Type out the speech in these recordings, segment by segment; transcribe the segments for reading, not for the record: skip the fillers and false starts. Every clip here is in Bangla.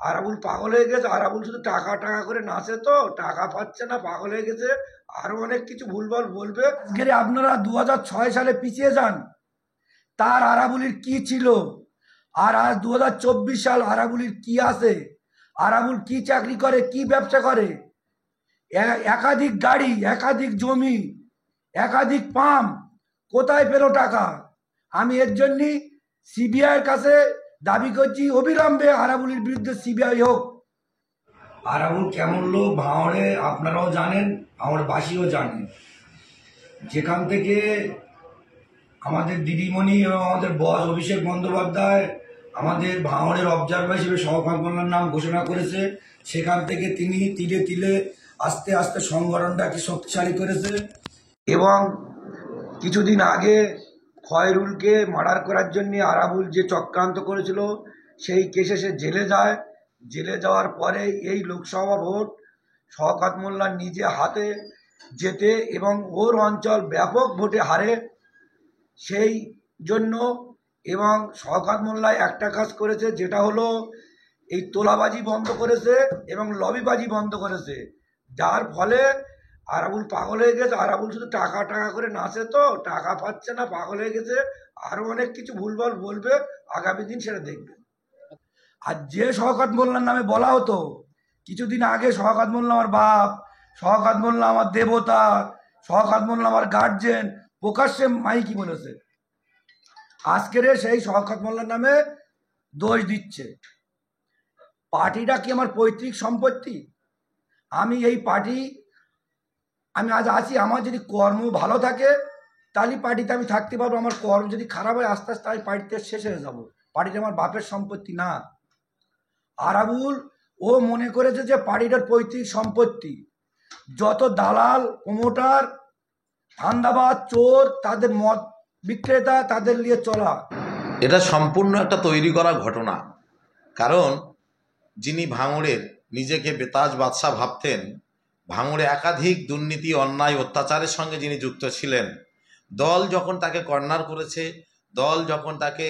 আরাবুল পাগল হয়ে গেছে। আরাবুল শুধু টাকা টাকা করে নাচে, তো টাকা পাচ্ছে না, পাগল হয়ে গেছে। আরো অনেক কিছু ভুলভাল বলবে। আজকে আপনারা 2006 সালে পিছিয়ে যান, তার আরাবুলির কি ছিল, আর আজ 2024 সাল, আরাবুলির কি আছে, আরাবুল কি চাকরি করে, কি ব্যবসা করে, একাধিক গাড়ি, একাধিক জমি, একাধিক পাম্প, কোথায় পেল টাকা? আমি এর জন্যই সিবিআইয়ের কাছে দাবি করছি, অবিলম্বে আরাবুলির বিরুদ্ধে সিবিআই হোক। আরাবুল কেমন লোক ভাঙড়ে আপনারাও জানেন, আমার বাসীও জানেন। যেখান থেকে আমাদের দিদিমণি এবং আমাদের বস অভিষেক বন্দ্যোপাধ্যায় আমাদের ভাঙড়ের অবজারভার হিসেবে শওকত মোল্লার নাম ঘোষণা করেছে, সেখান থেকে তিনি তিলে তিলে আস্তে আস্তে সংগঠনটাকে শক্তিশালী করেছে। এবং কিছুদিন আগে খয়রুলকে মার্ডার করার জন্য আরাবুল যে চক্রান্ত করেছিল, সেই কেসে সে জেলে যায়। জেলে যাওয়ার পরে এই লোকসভা ভোট শওকত মোল্লার নিজে হাতে জেতে এবং ওর অঞ্চল ব্যাপক ভোটে হারে। সেই জন্য এবং শওকত মোল্লা একটা কাজ করেছে, যেটা হলো এই তোলাবাজি বন্ধ করেছে এবং লবিবাজি বন্ধ করেছে, যার ফলে আরাবুল পাগল হয়ে গেছে। আরাবুল শুধু টাকা টাকা করে নাচে, তো টাকা পাচ্ছে না, পাগল হয়ে গেছে। আরো অনেক কিছু ভুলভাল বলবে, আগামী দিন সেটা দেখবে। আর যে শওকত মোল্লার নামে বলা হতো কিছুদিন আগে, শওকত মোল্লা আমার বাপ, শওকত মোল্লা আমার দেবতা, শওকত মোল্লা আমার গার্জেন, প্রকাশ্যে মাইকি বলেছে। আজকের সেই শওকত মোল্লার নামে দোষ দিচ্ছে। পার্টিটা কি আমার পৈতৃক সম্পত্তি? আমি এই পার্টি, আমি আজ আছি, আমার যদি কর্ম ভালো থাকে তাহলে পার্টিতে আমি থাকতে পারবো। আমার কর্ম যদি খারাপ হয়, আস্তে আস্তে আমি পার্টিতে শেষ হয়ে যাবো। পার্টিটা আমার বাপের সম্পত্তি না। আরাবুল ও মনে করেছে যে পার্টিটার পৈতৃক সম্পত্তি। যত দালাল, প্রমোটার, ধান্দাবাজ, চোর, তাদের মদ বিক্রেতা, তাদের নিয়ে চলা, এটা সম্পূর্ণ একটা তৈরি করা ঘটনা। কারণ যিনি ভাঙড়ের নিজেকে বেতাজ বাদশাহ ভাবতেন, ভাঙড়ে একাধিক দুর্নীতি, অন্যায়, অত্যাচারের সঙ্গে যিনি যুক্ত ছিলেন, দল যখন তাকে কর্নার করেছে, দল যখন তাকে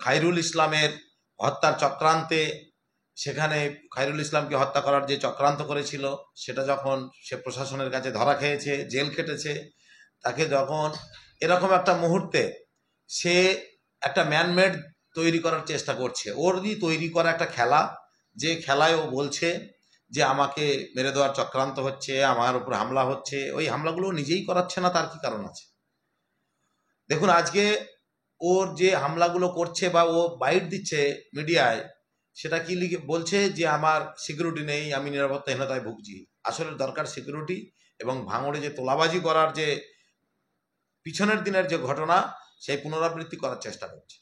খায়রুল ইসলামের হত্যার চক্রান্তে, সেখানে খায়রুল ইসলামকে হত্যা করার যে চক্রান্ত করেছিল, সেটা যখন সে প্রশাসনের কাছে ধরা খেয়েছে, জেল খেটেছে, তাকে যখন এরকম একটা মুহূর্তে সে একটা ম্যানমেড তৈরি করার চেষ্টা করছে, ওরই তৈরি করা একটা খেলা, যে খেলায় ও বলছে যে আমাকে মেরে দেওয়ার চক্রান্ত হচ্ছে, আমার উপর হামলা হচ্ছে। ওই হামলাগুলো নিজেই করাচ্ছে না, তার কি কারণ আছে? দেখুন, আজকে ওর যে হামলাগুলো করছে বা ও বাইট দিচ্ছে মিডিয়ায়, সেটা কি লিখে বলছে যে আমার সিকিউরিটি নেই, আমি নিরাপত্তাহীনতায় ভুগছি। আসলে দরকার সিকিউরিটি। এবং ভাঙড়ে যে তোলাবাজি করার যে পিছনের দিনের যে ঘটনা, সেই পুনরাবৃত্তি করার চেষ্টা করছে।